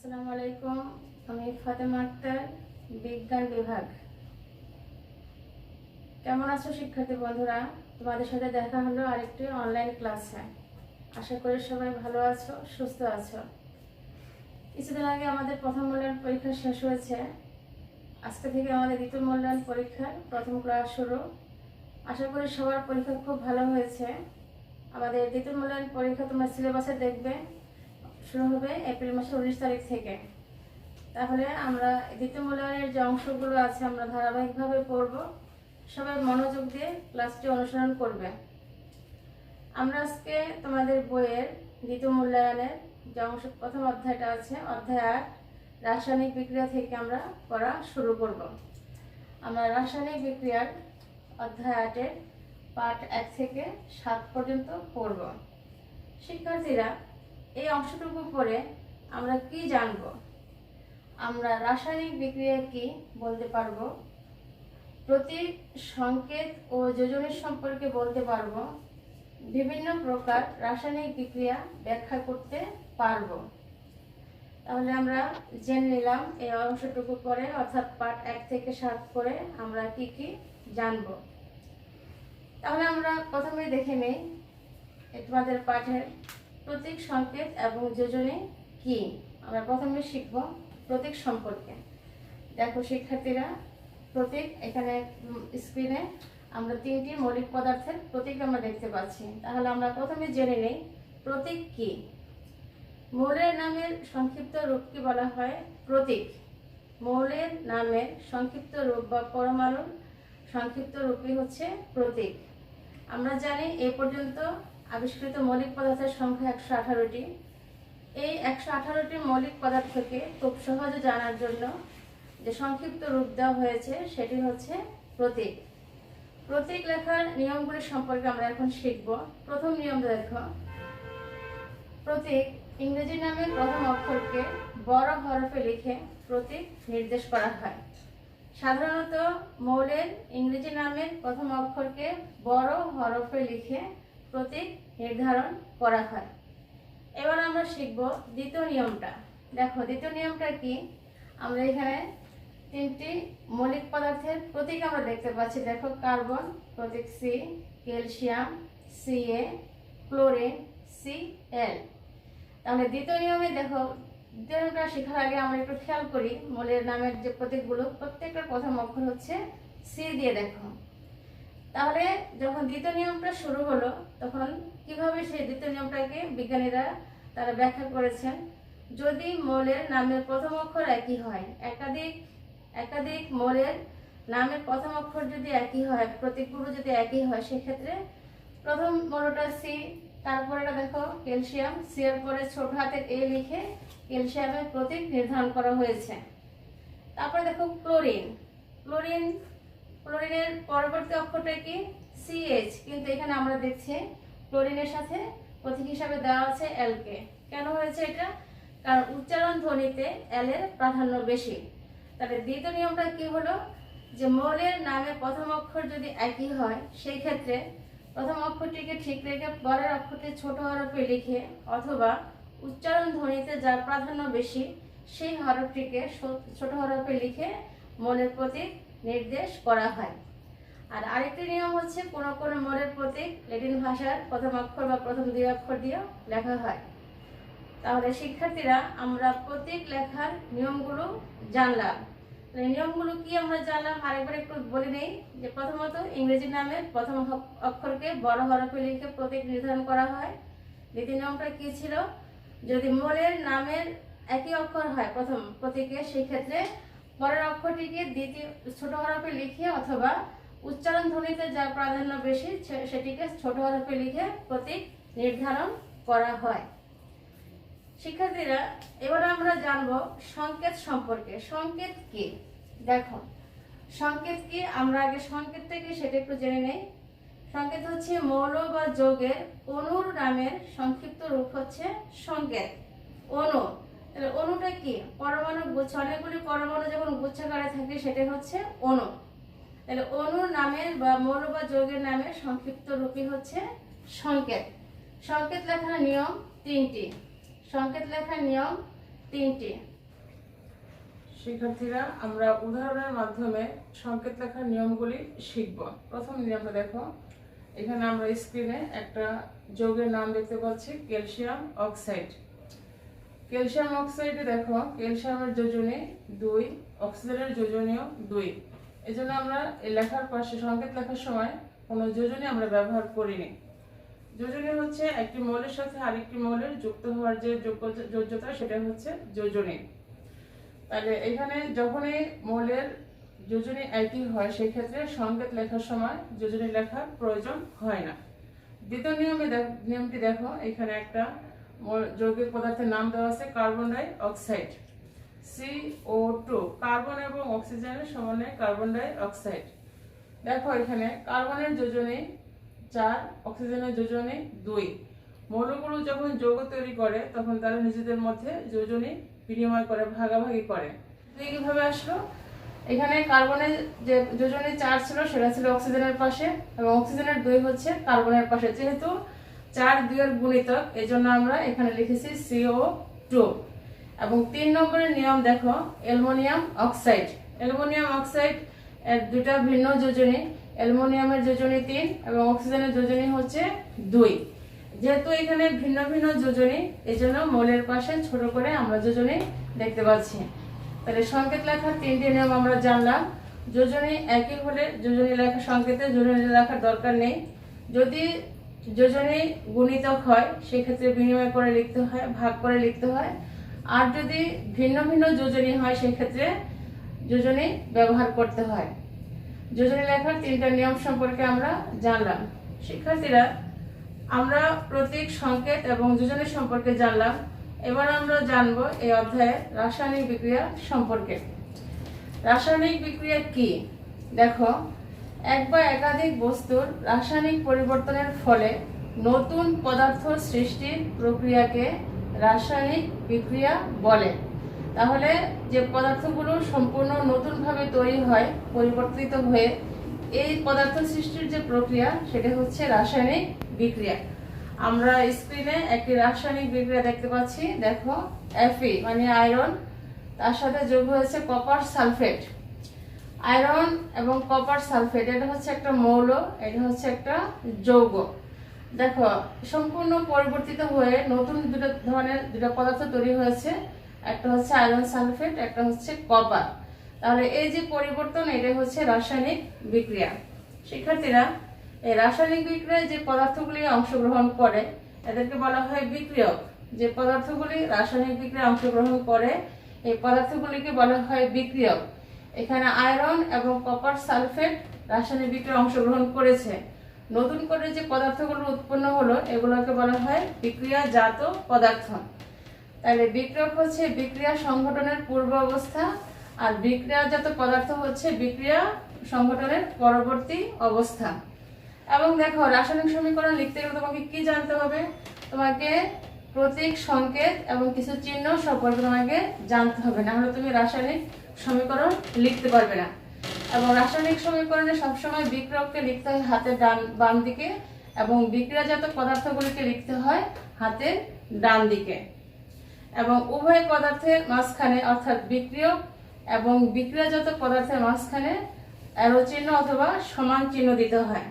আসসালামু আলাইকুম। আমি ফাতেমা আক্তার, বিজ্ঞান বিভাগ। কেমন আছো শিক্ষার্থী বন্ধুরা? তোমাদের সাথে দেখা হলো আরেকটি অনলাইন ক্লাসে। আশা করি সবাই ভালো আছো, সুস্থ আছো। কিছুদিন আগে আমাদের প্রথম মূল্যায়ন পরীক্ষা শেষ হয়েছে। আজকে থেকে আমাদের দ্বিতীয় মূল্যায়ন পরীক্ষার প্রথম ক্লাস শুরু। আশা করি সবার পরীক্ষা খুব ভালো হয়েছে। আমাদের দ্বিতীয় মূল্যায়ন পরীক্ষা তোমরা সিলেবাসে দেখবে, শুরু হবে এপ্রিল মাসের 19 তারিখ থেকে। তাহলে আমরা দ্বিতীয় মূল্যায়নের যে অংশগুলো আছে আমরা ধারাবাহিকভাবে পড়ব। সবাই মনোযোগ দিয়ে ক্লাসটি অনুসরণ করবে। আমরা আজকে তোমাদের বইয়ের দ্বিতীয় মূল্যায়নের যে অংশ প্রথম অধ্যায়টা আছে, অধ্যায় 8 রাসায়নিক বিক্রিয়া থেকে আমরা পড়া শুরু করব। আমরা রাসায়নিক বিক্রিয়ার অধ্যায় 8-এর পার্ট 1 থেকে 7 পর্যন্ত পড়ব। শিক্ষার্থীরা, এই অংশটুকু পড়ে আমরা কি জানব? আমরা রাসায়নিক বিক্রিয়া কি বলতে পারবো, প্রতীক, সংকেত ও যোজনের সম্পর্কে বলতে পারবো, বিভিন্ন প্রকার রাসায়নিক বিক্রিয়া ব্যাখ্যা করতে পারবো। তাহলে আমরা জেনে নিলাম এই অংশটুকু পরে, অর্থাৎ পার্ট 1 থেকে 7 পরে আমরা কি কি জানব। তাহলে আমরা প্রথমে দেখে নেই তোমাদের পাঠের প্রতীক, সংকেত এবং যোজনী কি। আমরা প্রথমে শিখব প্রতীক সম্পর্কে। দেখো শিক্ষার্থীরা, প্রতীক এখানে স্ক্রিনে আমরা 3টি মৌলিক পদার্থের প্রতীক আমরা দেখতে পাচ্ছি। তাহলে আমরা প্রথমে জেনে নেই প্রতীক কি। মৌলের নামের সংক্ষিপ্ত রূপকে বলা হয় প্রতীক। মৌলের নামের সংক্ষিপ্ত রূপ বা পরমাণুর সংক্ষিপ্ত রূপই হচ্ছে প্রতীক। আমরা জানি এই পর্যন্ত আবিষ্কৃত মৌলিক পদার্থের সংখ্যা 118টি। এই 118টি মৌলিক পদার্থকে খুব সহজে জানার জন্য যে সংক্ষিপ্ত রূপ দেওয়া হয়েছে সেটি হচ্ছে প্রতীক। প্রতীক লেখার নিয়মগুলি সম্পর্কে আমরা এখন শিখব। প্রথম নিয়ম দেখো, প্রতীক ইংরেজি নামের প্রথম অক্ষরকে বড় হরফে লিখে প্রতীক নির্দেশ করা হয়। সাধারণত মৌলের ইংরেজি নামের প্রথম অক্ষরকে বড় হরফে লিখে প্রতীক নির্ধারণ করা হয়। এবার আমরা শিখব দ্বিতীয় নিয়মটা। দেখো দ্বিতীয় নিয়মটা কি। আমরা এখানে 3টি মৌলিক পদার্থের প্রতীক আমরা দেখতে পাচ্ছি। দেখো কার্বন প্রতীক C, calcium Ca, chlorine Cl। তাহলে দ্বিতীয় নিয়মে দেখো, দ্বিতীয় নিয়মটা শেখার আগে আমরা একটু খেয়াল করি মৌলের নামের যে প্রতীকগুলো প্রত্যেকটার প্রথম অক্ষর হচ্ছে সি দিয়ে। দেখো তাহলে যখন দ্বিতীয় নিয়মটা শুরু হলো তখন কিভাবে সেই দ্বিতীয় নিয়মটাকে বিজ্ঞানীরা তারা ব্যাখ্যা করেছেন। যদি মৌলের নামের প্রথম অক্ষর একই হয়, একাধিক মৌলের নামের প্রথম অক্ষর যদি একই হয়, প্রতীকগুলো যদি একই হয়, সেক্ষেত্রে প্রথম মৌলটা সি, তারপরে দেখো ক্যালসিয়াম, সি এর পরে ছোট হাতের এ লিখে ক্যালসিয়ামের প্রতীক নির্ধারণ করা হয়েছে। তারপরে দেখো ক্লোরিনের পরবর্তী অক্ষরটা কি CH, কিন্তু এখানে আমরা দেখছি ক্লোরিনের সাথে প্রতীক হিসাবে দেওয়া আছে L কে। কেন হয়েছে এটা? কারণ উচ্চারণ ধ্বনিতে L এর প্রাধান্য বেশি। তাহলে দ্বিতীয় নিয়মটা কি হলো, যে মৌলের নামে প্রথম অক্ষর যদি একই হয় সেই ক্ষেত্রে প্রথম অক্ষরটিকে ঠিক রেখে পরের অক্ষরটি ছোট হরফে লিখে, অথবা উচ্চারণ ধ্বনিতে যার প্রাধান্য বেশি সেই হরফটিকে ছোট হরফে লিখে মৌলের প্রতীক নির্দেশ করা হয়। আর আরেকটি নিয়ম হচ্ছে কোনো কোনো মৌলের প্রতীক ল্যাটিন ভাষার প্রথম অক্ষর বা প্রথম 2 অক্ষর দিয়েও লেখা হয়। তাহলে শিক্ষার্থীরা, আমরা প্রতীক লেখার নিয়মগুলো জানলাম। নিয়মগুলো কি আমরা জানলাম আরেকবার একটু বলে নেই। যে প্রথমত ইংরেজি নামের প্রথম অক্ষরকে বড় হরফে লিখে প্রতীক নির্ধারণ করা হয়। দ্বিতীয় নিয়মটা কি ছিল, যদি মৌলের নামের একই অক্ষর হয় প্রথম প্রতীকে, সেই ক্ষেত্রে পরের অক্ষরটিকে দ্বিতীয় ছোট হরফে লিখে অথবা উচ্চারণ ধ্বনিতে যার প্রাধান্য বেশি সেটিকে ছোট হরফে লিখে প্রতীক নির্ধারণ করা হয়। শিক্ষার্থীরা, এবার আমরা জানবো সংকেত সম্পর্কে। সংকেত কি? দেখো সংকেত কি, আমরা আগে সংকেতটা কি সেটা একটু জেনে নেই। সংকেত হচ্ছে মৌল বা যৌগের অণুর নামের সংক্ষিপ্ত রূপ হচ্ছে সংকেত। অণু, তাহলে অণুটা কি? পরমাণু গুচ্ছ, অনেকগুলি পরমাণু যখন গুচ্ছাকারে থাকে সেটা হচ্ছে অণু। তাহলে অণুর নামের বা মৌল বা যৌগের নামের সংক্ষিপ্ত রূপই হচ্ছে সংকেত। সংকেত লেখার নিয়ম 3টি। সংকেত লেখার নিয়ম 3টি। শিক্ষার্থীরা আমরা উদাহরণের মাধ্যমে সংকেত লেখার নিয়মগুলি শিখব। প্রথম নিয়মটা দেখো, এখানে আমরা স্ক্রিনে একটা যৌগের নাম দেখতে পাচ্ছি ক্যালসিয়াম অক্সাইড। ক্যালসিয়াম অক্সাইডে দেখো ক্যালসিয়ামের যোজনী 2, অক্সিজেনের যোজনীও 2। এজন্য আমরা এই লেখার পাশে সংকেত লেখার সময় কোনো যোজনী আমরা ব্যবহার করিনি। যোজনী হচ্ছে একটি মৌলের সাথে আরেকটি মৌলের যুক্ত হওয়ার যে যোজ্যতা, সেটা হচ্ছে যোজনী। তাহলে এখানে যখনই মৌলের যোজনী একই হয় সেই ক্ষেত্রে সংকেত লেখার সময় যোজনী লেখার প্রয়োজন হয় না। দ্বিতীয় নিয়মটি দেখো, এখানে একটা যৌগিক পদার্থের নাম দেওয়া আছে carbon die oxide, CO2। Carbon এবং অক্সিজেনের সমন্বয়ে কার্বন ডাই অক্সাইড। দেখো এখানে কার্বনের যোজনী 4, অক্সিজেনের যোজনী 2। মৌলগুলো যখন যৌগ তৈরি করে তখন তারা নিজেদের মধ্যে যোজনী বিনিময় করে, ভাগাভাগি করে। কিভাবে আসলো? এখানে কার্বনের যে যোজনী 4 ছিল সেটা ছিল অক্সিজেনের পাশে, এবং অক্সিজেনের 2 হচ্ছে কার্বনের পাশে। যেহেতু 4 2 এর গুণিতক, এজন্য আমরা এখানে লিখেছি CO2। এবং 3 নম্বরের নিয়ম দেখো, অ্যালুমিনিয়াম অক্সাইড। অ্যালুমিনিয়াম অক্সাইড এর দুটা ভিন্ন যোজনী, অ্যালুমিনিয়ামের যোজনী 3 এবং অক্সিজেনের যোজনী হচ্ছে 2। যেহেতু এখানে ভিন্ন ভিন্ন যোজনী, এজন্য মৌলের পাশে ছোট করে আমরা যোজনী দেখতে পাচ্ছি। তাহলে সংকেত লেখার 3টি নিয়ম আমরা জানলাম। যোজনী একই হলে যোজনী লেখা সংকেতে যোজনী লেখার দরকার নেই। যদি যোজনী গুণিতক হয় সেক্ষেত্রে বিনিময় করে লিখতে হয়, ভাগ করে লিখতে হয়। আর যদি ভিন্ন ভিন্ন যোজনী হয় সেক্ষেত্রে যোজনী ব্যবহার করতে হয়। যোজনী লেখার 3টা নিয়ম সম্পর্কে আমরা জানলাম। শিক্ষার্থীরা, আমরা প্রতীক, সংকেত এবং যোজনী সম্পর্কে জানলাম। এবার আমরা জানব এই অধ্যায়ে রাসায়নিক বিক্রিয়া সম্পর্কে। রাসায়নিক বিক্রিয়া কি? দেখো, এক বা একাধিক বস্তুর রাসায়নিক পরিবর্তনের ফলে নতুন পদার্থ সৃষ্টির প্রক্রিয়াকে রাসায়নিক বিক্রিয়া বলে। তাহলে যে পদার্থগুলো সম্পূর্ণ নতুনভাবে তৈরি হয়, পরিবর্তিত হয়ে, এই পদার্থ সৃষ্টির যে প্রক্রিয়া সেটা হচ্ছে রাসায়নিক বিক্রিয়া। আমরা স্ক্রিনে একটি রাসায়নিক বিক্রিয়া দেখতে পাচ্ছি। দেখো, Fe মানে আয়রন, তার সাথে যোগ হয়েছে কপার সালফেট। আয়রন এবং কপার সালফেট এটা হচ্ছে একটা মৌল, এটা হচ্ছে একটা যৌগ। দেখো, সম্পূর্ণ পরিবর্তিত হয়ে নতুন দুটো পদার্থ তৈরি হয়েছে, একটা হচ্ছে আয়রন সালফেট, একটা হচ্ছে কপার। তাহলে এই যে পরিবর্তন, এটা হচ্ছে রাসায়নিক বিক্রিয়া। শিক্ষার্থীরা, এই রাসায়নিক বিক্রিয়ায় যে পদার্থগুলি অংশগ্রহণ করে এদেরকে বলা হয় বিক্রিয়ক। যে পদার্থগুলি রাসায়নিক বিক্রিয়ায় অংশগ্রহণ করে এই পদার্থগুলিকে বলা হয় বিক্রিয়ক। এখানে আয়রন এবং কপার সালফেট রাসায়নিক বিক্রিয়ায় অংশগ্রহণ করেছে। নতুন করে যে পদার্থগুলো উৎপন্ন হলো এগুলোকে বলা হয় বিক্রিয়াজাত পদার্থ। তাহলে বিক্রিয়ক হচ্ছে বিক্রিয়া সংঘটনের পূর্ব অবস্থা, আর বিক্রিয়াজাত পদার্থ হচ্ছে বিক্রিয়া সংঘটনের পরবর্তী অবস্থা। এবং দেখো, রাসায়নিক সমীকরণ লিখতে গেলে তোমাকে কি জানতে হবে? তোমাকে প্রতীক, সংকেত এবং কিছু চিহ্ন সম্পর্কে তোমাকে জানতে হবে, না হলে তুমি রাসায়নিক সমীকরণ লিখতে পারবে না। এবং রাসায়নিক সমীকরণে সবসময় বিক্রিয়ককে লিখতে হয় হাতের বাম দিকে এবং বিক্রিয়াজাত পদার্থগুলিকে লিখতে হয় হাতের ডান দিকে। এবং উভয় পদার্থের মাঝখানে, অর্থাৎ বিক্রিয়ক এবং বিক্রিয়াজাত পদার্থের মাঝখানে অ্যারো চিহ্ন অথবা সমান চিহ্ন দিতে হয়।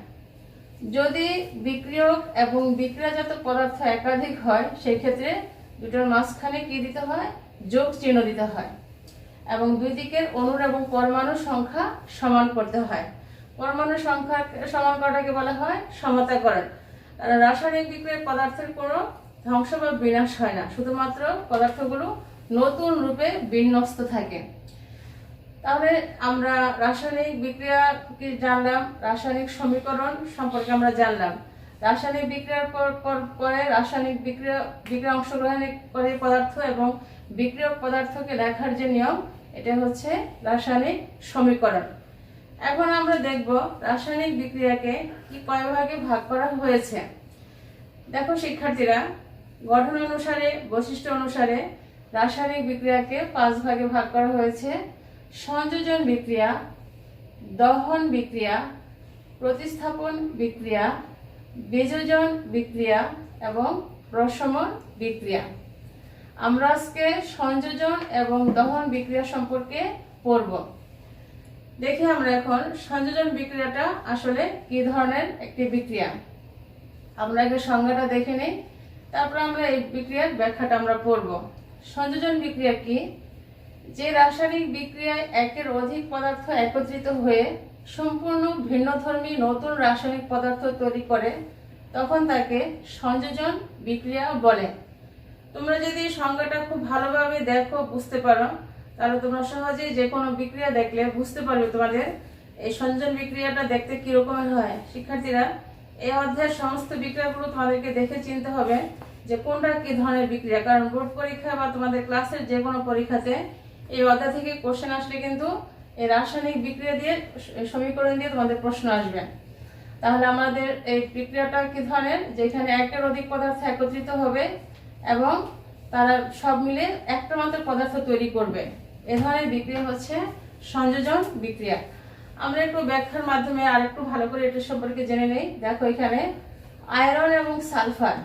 যদি বিক্রিয়ক এবং বিক্রিয়াজাত পদার্থ একাধিক হয় সেই ক্ষেত্রে দুটোর মাঝখানে কি দিতে হয়? যোগ চিহ্ন দিতে হয়। এবং দুই দিকের অণুর এবং পরমাণুর সংখ্যা সমান করতে হয়। পরমাণুর সংখ্যা সমান করাটাকে বলা হয় সমতাকরণ। কারণ রাসায়নিক বিক্রিয়ায় পদার্থের কোনো ধ্বংস বা বিনাশ হয় না, শুধুমাত্র পদার্থগুলো নতুন রূপে বিন্যস্ত থাকে। তাহলে আমরা রাসায়নিক বিক্রিয়া কি জানলাম, রাসায়নিক সমীকরণ সম্পর্কে আমরা জানলাম। রাসায়নিক বিক্রিয়ার পরে রাসায়নিক বিক্রিয়া অংশগ্রহণকারী পদার্থ এবং বিক্রিয়ক পদার্থকে লেখার যে নিয়ম, এটা হচ্ছে রাসায়নিক সমীকরণ। এখন আমরা দেখব রাসায়নিক বিক্রিয়াকে কি কয় ভাগে ভাগ করা হয়েছে। দেখো শিক্ষার্থীরা, গঠন অনুসারে, বৈশিষ্ট্য অনুসারে রাসায়নিক বিক্রিয়াকে 5 ভাগে ভাগ করা হয়েছে। সংযোজন বিক্রিয়া, দহন বিক্রিয়া, প্রতিস্থাপন বিক্রিয়া, বিযোজন বিক্রিয়া এবং প্রশমন বিক্রিয়া। আমরা আজকে সংযোজন এবং দহন বিক্রিয়া সম্পর্কে পড়ব। দেখি আমরা এখন সংযোজন বিক্রিয়াটা আসলে কি ধরনের একটি বিক্রিয়া। আমরা আগে সংজ্ঞাটা দেখে নেই, তারপর আমরা এই বিক্রিয়ার ব্যাখ্যাটা আমরা পড়ব। সংযোজন বিক্রিয়া কি? যে রাসায়নিক বিক্রিয়ায় একের অধিক পদার্থ একত্রিত হয়ে সম্পূর্ণ ভিন্নধর্মী নতুন রাসায়নিক পদার্থ তৈরি করে, তখন তাকে সংযোজন বিক্রিয়া বলে। তোমরা যদি সংজ্ঞাটা খুব ভালোভাবে দেখো, বুঝতে পারো, তাহলে তোমরা সহজেই যে কোনো বিক্রিয়া দেখলে বুঝতে পারবে তোমাদের এই সংযোজন বিক্রিয়াটা দেখতে কি রকমের হয়। শিক্ষার্থীরা, এই অধ্যায়ের সমস্ত বিক্রিয়াগুলো তোমাদেরকে দেখে চিনতে হবে যে কোনটা কি ধরনের বিক্রিয়া, কারণ বোর্ড পরীক্ষা বা তোমাদের ক্লাসের যে কোনো পরীক্ষাতে এই অধ্যায় থেকে কোশ্চেন আসলে কিন্তু এই রাসায়নিক বিক্রিয়া দিয়ে সমীকরণ দিয়ে তোমাদের প্রশ্ন আসবে। তাহলে আমাদের এই বিক্রিয়াটা কি ধরনের, যেখানে একের অধিক পদার্থ একত্রিত হবে এবং তারা সব মিলে একটা মাত্র পদার্থ তৈরি করবে, এ ধরনের বিক্রিয়া হচ্ছে সংযোজন বিক্রিয়া। আমরা একটু ব্যাখ্যার মাধ্যমে আর একটু ভালো করে এটা সম্পর্কে জেনে নেই। দেখো এখানে আয়রন এবং সালফার,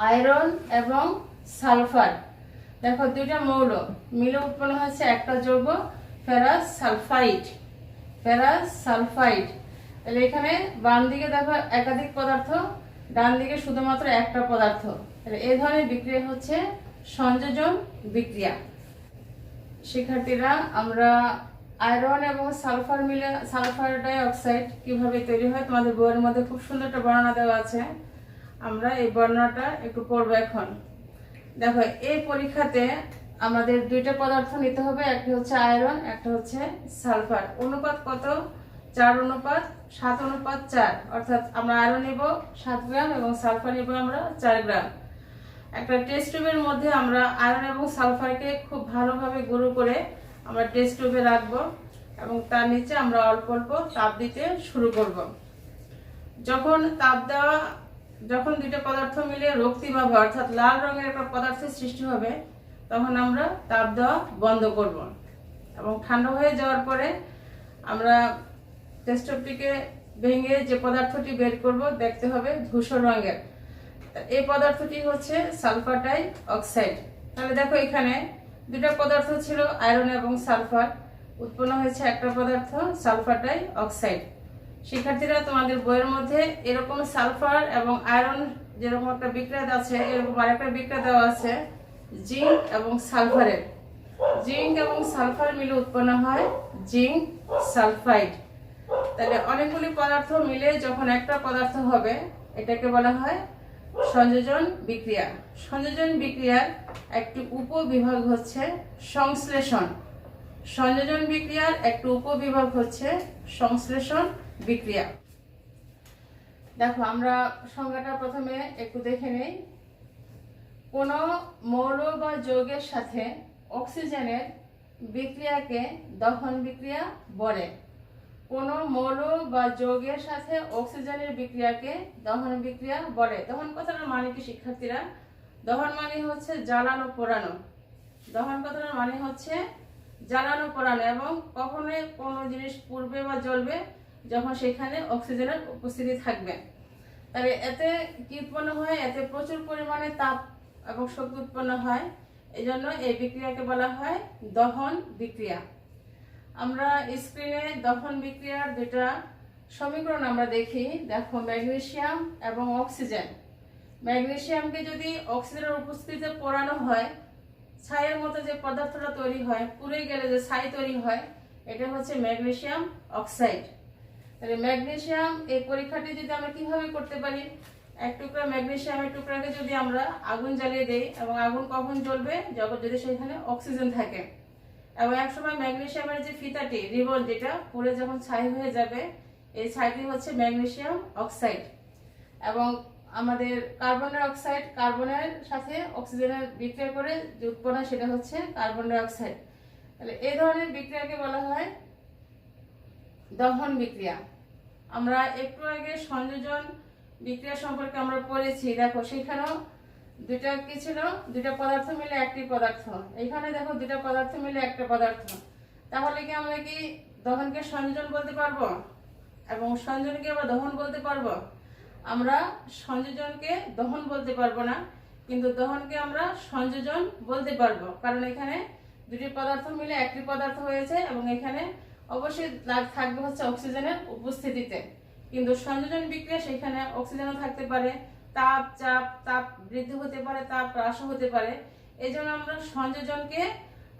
আয়রন এবং সালফার, দেখো দুইটা মৌল মিলে উৎপন্ন হচ্ছে একটা যৌগ ফেরাস সালফাইড। ফেরাস সালফাইড, তাহলে এখানে বাম দিকে দেখো একাধিক পদার্থ, ডান দিকে শুধুমাত্র একটা পদার্থ। তাহলে এই ধরনের বিক্রিয়া হচ্ছে সংযোজন বিক্রিয়া। শিক্ষার্থীরা, আমরা আয়রন এবং সালফার মিলে সালফার ডাই অক্সাইড কিভাবে তৈরি হয় তোমাদের বইয়ের মধ্যে খুব সুন্দর একটা বর্ণনা দেওয়া আছে। আমরা এই বর্ণনাটা একটু পড়বো এখন। দেখো, এই পরীক্ষাতে আমাদের দুইটা পদার্থ নিতে হবে, একটা হচ্ছে আয়রন, একটা হচ্ছে সালফার। অনুপাত কত? 4:7:4, অর্থাৎ আমরা আয়রন নেব 7 গ্রাম এবং সালফার নেব আমরা 4 গ্রাম। একটা টেস্ট টিউবের মধ্যে আমরা আয়রন এবং সালফারকে খুব ভালোভাবে গুঁড়ো করে আমরা টেস্ট টিউবে রাখবো এবং তার নিচে আমরা অল্প অল্প তাপ দিতে শুরু করব। যখন দুইটা পদার্থ মিলে রক্তিম হবে, অর্থাৎ লাল রঙের একটা পদার্থের সৃষ্টি হবে, তখন আমরা তাপ দেওয়া বন্ধ করব এবং ঠান্ডা হয়ে যাওয়ার পরে আমরা টেস্ট টিউবটিকে ভেঙে যে পদার্থটি বের করব দেখতে হবে ধূসর রঙের। এই পদার্থটি হচ্ছে সালফার ডাই অক্সাইড। তাহলে দেখো, এখানে দুটা পদার্থ ছিল আয়রন এবং সালফার, উৎপন্ন হয়েছে একটা পদার্থ সালফার ডাই অক্সাইড। শিক্ষার্থীরা, তোমাদের বইয়ের মধ্যে এরকম সালফার এবং আয়রন যেরকম একটা বিক্রিয়া আছে, এরকম আরেকটা বিক্রিয়া দেওয়া আছে জিঙ্ক এবং সালফারের। জিঙ্ক এবং সালফার মিলে উৎপন্ন হয় জিঙ্ক সালফাইড। তাহলে অনেকগুলি পদার্থ মিলে যখন একটা পদার্থ হবে, এটাকে বলা হয় সংযোজন বিক্রিয়া। সংযোজন বিক্রিয়ার একটি উপবিভাগ হচ্ছে সংশ্লেষণ। সংযোজন বিক্রিয়ার একটি উপবিভাগ হচ্ছে সংশ্লেষণ বিক্রিয়া। দেখো, আমরা সংজ্ঞাটা প্রথমে একটু দেখে নেই। কোন মৌল বা যৌগের সাথে অক্সিজেনের বিক্রিয়াকে দহন বিক্রিয়া বলে। কোন মৌল বা যৌগের সাথে অক্সিজেনের বিক্রিয়াকে দহন বিক্রিয়া বলে। দহন কথাটার মানে কি শিক্ষার্থীরা? দহন মানে হচ্ছে জ্বালানো পোড়ানো। দহন কথাটার মানে হচ্ছে জ্বালানো পোড়ানো, এবং কখনোই কোনো জিনিস পুড়বে বা জ্বলবে যখন সেখানে অক্সিজেনের উপস্থিতি থাকবে। তাহলে এতে কি উৎপন্ন হয়? এতে প্রচুর পরিমাণে তাপ এবং শক্তি উৎপন্ন হয়। এই জন্য এই বিক্রিয়াকে বলা হয় দহন বিক্রিয়া। আমরা স্ক্রিনে দহন বিক্রিয়ার দুটা সমীকরণ আমরা দেখি। দেখো, ম্যাগনেসিয়াম এবং অক্সিজেন। ম্যাগনেসিয়ামকে যদি অক্সিজেনের উপস্থিতিতে পোড়ানো হয়, ছাইয়ের মতো যে পদার্থটা তৈরি হয়, পুড়ে গেলে যে ছাই তৈরি হয়, এটা হচ্ছে ম্যাগনেসিয়াম অক্সাইড। তাহলে ম্যাগনেসিয়াম এই পরীক্ষাটি যদি আমরা কিভাবে করতে পারি, এক টুকরা ম্যাগনেসিয়ামের টুকরাকে যদি আমরা আগুন জ্বালিয়ে দেই, এবং আগুন কখন জ্বলবে? যখন যদি সেখানে অক্সিজেন থাকে। এবং একসময় ম্যাগনেসিয়ামের যে ফিতাটি, রিবন, যেটা পুড়ে যখন ছাই হয়ে যাবে, এই ছাইটি হচ্ছে ম্যাগনেসিয়াম অক্সাইড। এবং আমাদের কার্বন ডাই অক্সাইড, কার্বনের সাথে অক্সিজেনের বিক্রিয়া করে যে উৎপন্ন হয় সেটা হচ্ছে কার্বন ডাই অক্সাইড। তাহলে এই ধরনের বিক্রিয়াকে বলা হয় দহন বিক্রিয়া। আমরা একটু আগে সংযোজন বিক্রিয়া সম্পর্কে আমরা পড়েছি। দেখো, সেখানেও দুইটা কি ছিল? দুইটা পদার্থ মিলে একটি পদার্থ। এখানে দেখো, দুইটা পদার্থ মিলে একটা পদার্থ। তাহলে কি আমরা কি দহনকে সংযোজন বলতে পারবো এবং সংযোজনকে আমরা দহন বলতে পারবো? আমরা সংযোজনকে দহন বলতে পারবো না, কিন্তু দহনকে আমরা সংযোজন বলতে পারবো, কারণ এখানে দুটি পদার্থ মিলে একটি পদার্থ হয়েছে এবং এখানে অবশ্যই থাকবে হচ্ছে অক্সিজেনের উপস্থিতিতে। কিন্তু সংযোজন বিক্রিয়া সেখানে অক্সিজেনও থাকতে পারে, তাপ চাপ তাপ বৃদ্ধি হতে পারে, তাপ হ্রাসও হতে পারে। এই জন্য আমরা সংযোজনকে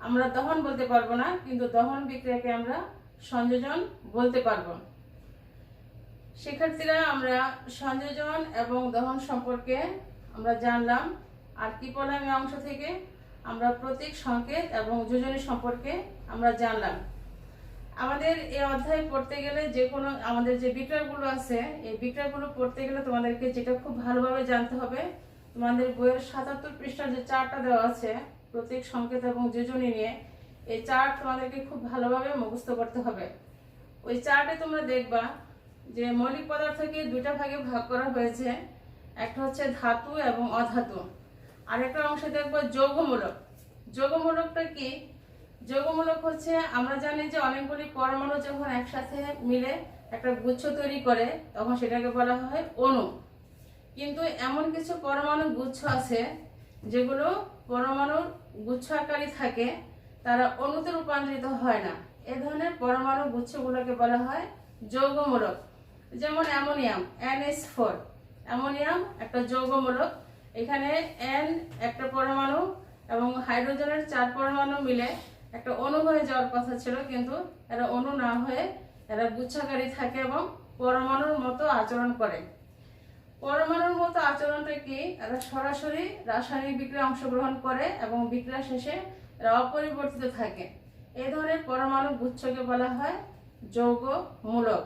আমরা দহন বলতে পারবো না, কিন্তু দহন বিক্রিয়াকে আমরা সংযোজন বলতে পারবো। শিক্ষার্থীরা, আমরা সংযোজন এবং দহন সম্পর্কে আমরা জানলাম। আর কি পড়লাম এই অংশ থেকে? আমরা প্রতীক, সংকেত এবং যোজনী সম্পর্কে আমরা জানলাম। আমাদের এই অধ্যায় পড়তে গেলে যে কোনো আমাদের যে বিক্রয়গুলো আছে, এই বিক্রয়গুলো পড়তে গেলে তোমাদেরকে যেটা খুব ভালোভাবে জানতে হবে, তোমাদের বইয়ের ৭৭ পৃষ্ঠার যে চার্টটা দেওয়া আছে প্রতীক, সংকেত এবং যোজনী নিয়ে, এই চার্ট তোমাদেরকে খুব ভালোভাবে মুখস্থ করতে হবে। ওই চার্টে তোমরা দেখবা যে মৌলিক পদার্থকে দুইটা ভাগে ভাগ করা হয়েছে, একটা হচ্ছে ধাতু এবং অধাতু, আর একটা অংশে দেখবো যৌগমূলক। যৌগমূলকটা কি? যৌগমূলক হচ্ছে, আমরা জানি যে অনেকগুলি পরমাণু যখন একসাথে মিলে একটা গুচ্ছ তৈরি করে তখন সেটাকে বলা হয় অণু। কিন্তু এমন কিছু পরমাণু গুচ্ছ আছে যেগুলো পরমাণুর গুচ্ছ আকারই থাকে, তারা অণুতে রূপান্তরিত হয় না। এ ধরনের পরমাণু গুচ্ছগুলোকে বলা হয় যৌগমূলক। যেমন অ্যামোনিয়াম, NH4, অ্যামোনিয়াম একটা যৌগমূলক। এখানে N একটা পরমাণু এবং হাইড্রোজেনের 4 পরমাণু মিলে একটা অণু হয়ে যাওয়ার কথা ছিল, কিন্তু এরা অণু না হয়ে এরা গুচ্ছাকারী থাকে এবং পরমাণুর মতো আচরণ করে। পরমাণুর মতো আচরণটা কি? এরা সরাসরি রাসায়নিক বিক্রিয়ায় অংশগ্রহণ করে এবং বিক্রিয়া শেষে এরা অপরিবর্তিত থাকে। এই ধরনের পরমাণু গুচ্ছকে বলা হয় যৌগমূলক।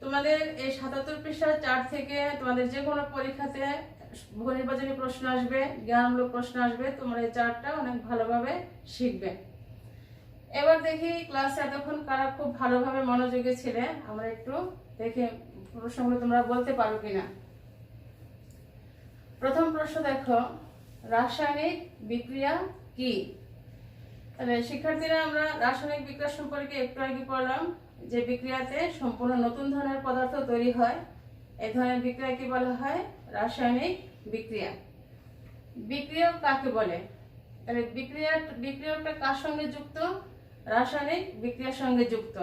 তোমাদের এই ৭৭ পৃষ্ঠার চার্ট থেকে তোমাদের যে কোনো পরীক্ষাতে বহু নির্বাচনী প্রশ্ন আসবে, জ্ঞানমূলক প্রশ্ন আসবে, তোমরা এই চার্টটা অনেক ভালোভাবে শিখবে। এবার দেখি ক্লাসে এতক্ষণ কারা খুব ভালোভাবে মনোযোগী ছিলে, আমরা একটু দেখি প্রশ্নগুলো তোমরা বলতে পারো কিনা। প্রথম প্রশ্ন দেখো, রাসায়নিক বিক্রিয়া কি? তাহলে শিক্ষার্থীরা, আমরা রাসায়নিক বিক্রিয়া সম্পর্কে একটু আগে পড়লাম যে বিক্রিয়াতে সম্পূর্ণ নতুন ধরনের পদার্থ তৈরি হয়। এই ধরনের বিক্রিয়াকে বলা হয় রাসায়নিক বিক্রিয়া। বিক্রিয়ক কাকে বলে? তাহলে বিক্রিয়কটা কার সঙ্গে যুক্ত? রাসায়নিক বিক্রিয়ার সঙ্গে যুক্ত।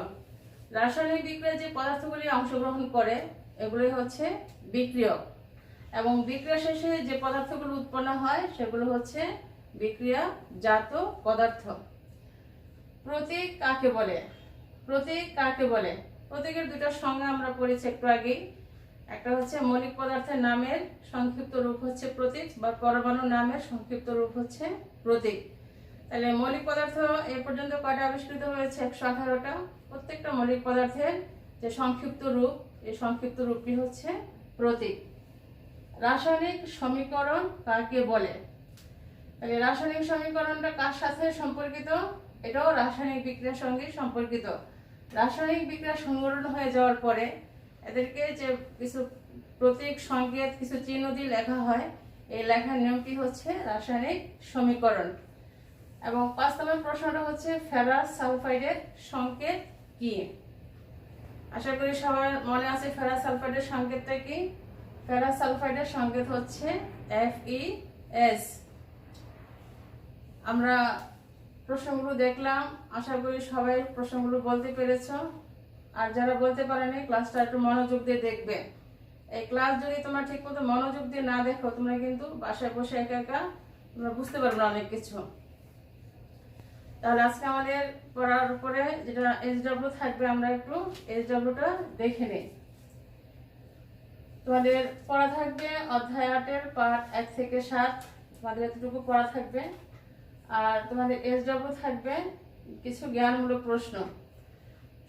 রাসায়নিক বিক্রিয়ায় যে পদার্থগুলি অংশগ্রহণ করে এগুলি হচ্ছে বিক্রিয়ক, এবং বিক্রিয়া শেষে যে পদার্থগুলো উৎপন্ন হয় সেগুলো হচ্ছে বিক্রিয়াজাত পদার্থ। প্রতীক কাকে বলে? প্রতীক কাকে বলে? প্রতীকের দুটো সংজ্ঞা আমরা পড়েছি একটু আগেই। একটা হচ্ছে মৌলিক পদার্থের নামের সংক্ষিপ্ত রূপ হচ্ছে প্রতীক, বা পরমাণু নামের সংক্ষিপ্ত রূপ হচ্ছে প্রতীক। তাহলে মৌলিক পদার্থ এ পর্যন্ত কয়টা আবিষ্কৃত হয়েছে? 118টা। প্রত্যেকটা মৌলিক পদার্থের যে সংক্ষিপ্ত রূপ, এই সংক্ষিপ্ত রূপটি হচ্ছে প্রতীক। রাসায়নিক সমীকরণ কাকে বলে? তাহলে রাসায়নিক সমীকরণটা কার সাথে সম্পর্কিত? এটাও রাসায়নিক বিক্রিয়ার সঙ্গে সম্পর্কিত। রাসায়নিক বিক্রিয়া সংঘটন হয়ে যাওয়ার পরে এদেরকে যে কিছু প্রতীক, সংকেত, কিছু চিহ্ন দিয়ে লেখা হয়, এই লেখার নিয়মটি হচ্ছে রাসায়নিক সমীকরণ। এবং 5 নম্বর প্রশ্নটা হচ্ছে ফেরাস সালফাইডের সংকেত কি? আশা করি সবার মনে আছে ফেরাস সালফাইডের সংকেতটা কি। ফেরাস সালফাইডের সংকেত হচ্ছে FeS। আমরা প্রশ্নগুলো দেখলাম, আশা করি সবাই প্রশ্নগুলো বলতে পেরেছো। আর যারা বলতে পারেনি, ক্লাসটা একটু মনোযোগ দিয়ে দেখবে। এই ক্লাস যদি তোমরা ঠিক মতো মনোযোগ দিয়ে না দেখো, তোমরা কিন্তু বাসায় বসে একা একা তোমরা বুঝতে পারবে না অনেক কিছু। তাহলে আজকে আমাদের পড়ার উপরে যেটা SW থাকবে, আমরা একটু SWটা দেখে নিই। তোমাদের পড়া থাকবে অধ্যায় 8-এর পাঠ 1 থেকে 7, তোমাদের এতটুকু পড়া থাকবে। আর তোমাদের SW থাকবে কিছু জ্ঞানমূলক প্রশ্ন।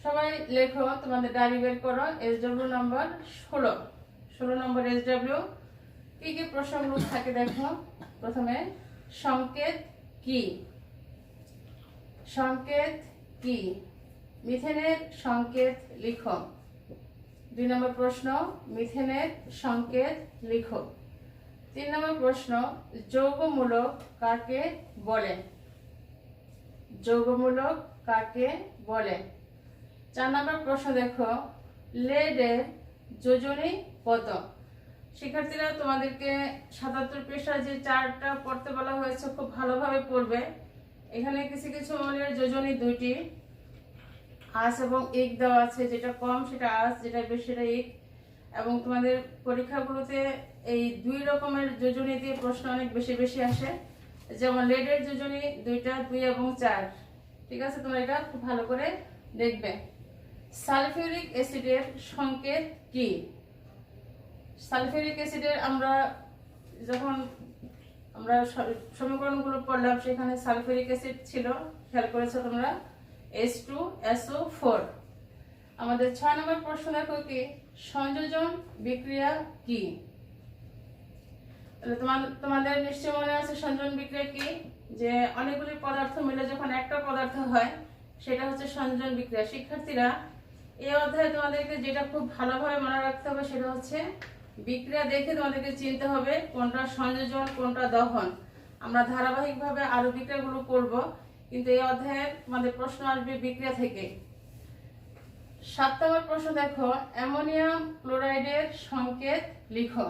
সবাই লেখো, তোমাদের ডায়েরি বের করো। SW নম্বর 16 নম্বর SW। কি কি প্রশ্নগুলো থাকে দেখো। প্রথমে, সংকেত কি? সংকেত কি? মিথেনের সংকেত লিখো। 2 নম্বর প্রশ্ন, মিথেনের সংকেত লিখো। 3 নম্বর প্রশ্ন, যৌগমূলক কাকে বলে? যৌগমূলক কাকে বলে? 4 নম্বর প্রশ্ন দেখো, লেডের যোজনী কত? শিক্ষার্থীরা তোমাদেরকে ৭৭ পৃষ্ঠার যে চার্টটা পড়তে বলা হয়েছে খুব ভালোভাবে পড়বে। এখানে কিছু কিছু মৌলের যোজনী দুইটি, আস এবং ইক দেওয়া আছে, যেটা কম সেটা আস, যেটা বেশি সেটা ইক। এবং তোমাদের পরীক্ষাগুলোতে এই দুই রকমের যোজনী দিয়ে প্রশ্ন অনেক বেশি বেশি আসে, যেমন লেডের যোজনী দুইটা, 2 এবং 4। ঠিক আছে, তোমরা এটা খুব ভালো করে দেখবে। সালফিউরিক অ্যাসিডের সংকেত কি? সালফিউরিক অ্যাসিডের যখন আমরা সমীকরণগুলো পড়লাম সেখানে সালফিউরিক অ্যাসিড ছিল, খেয়াল করেছো তোমরা, H2SO4। আমাদের 6 নম্বর প্রশ্ন দেখো কি, সংযোজন বিক্রিয়া কি? তাহলে তোমাদের নিশ্চয় মনে আছে সংযোজন বিক্রিয়া কি, যে অনেকগুলি পদার্থ মিলে যখন একটা পদার্থ হয় সেটা হচ্ছে সংযোজন বিক্রিয়া। শিক্ষার্থীরা, এই অধ্যায়ে তোমাদেরকে যেটা খুব ভালোভাবে মনে রাখতে হবে সেটা হচ্ছে বিক্রিয়া দেখে তোমাদেরকে চিনতে হবে কোনটা সংযোজন কোনটা দহন। আমরা ধারাবাহিকভাবে আরো বিক্রিয়াগুলো করব, কিন্তু এই অধ্যায়ে তোমাদের প্রশ্ন আসবে বিক্রিয়া থেকে। 7 নম্বর প্রশ্ন দেখো, অ্যামোনিয়াম ক্লোরাইডের সংকেত লিখো।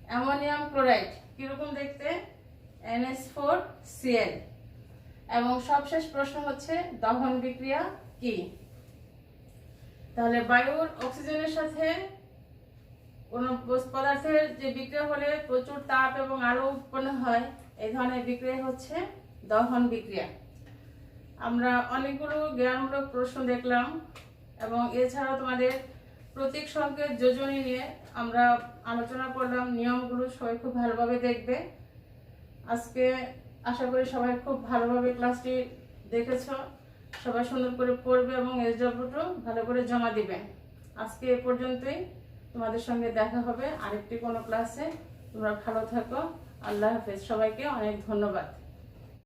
অ্যামোনিয়াম ক্লোরাইড কিরকম দেখতে? NH4Cl। এবং সবশেষ প্রশ্ন হচ্ছে দহন বিক্রিয়া কি? তাহলে বায়ুর অক্সিজেনের সাথে কোন পদার্থের যে বিক্রিয়া হলে প্রচুর তাপ এবং আলো উৎপন্ন হয়, এই ধরনের বিক্রিয়া হচ্ছে দহন বিক্রিয়া। আমরা অনেকগুলো জ্ঞানমূলক প্রশ্ন দেখলাম এবং এছাড়াও তোমাদের প্রতীক সংকেত যোজনী নিয়ে আমরা আলোচনা করলাম। নিয়মগুলো সবাই খুব ভালোভাবে দেখবে। আজকে আশা করি সবাই খুব ভালোভাবে ক্লাসটি দেখেছো, সবাই সুন্দর করে পড়বে এবং এসডব্লিউটা ভালো করে জমা দিবে। আজকে এ পর্যন্তই, তোমাদের সঙ্গে দেখা হবে আরেকটি কোনো ক্লাসে। তোমরা ভালো থাকো, আল্লাহ হাফেজ, সবাইকে অনেক ধন্যবাদ।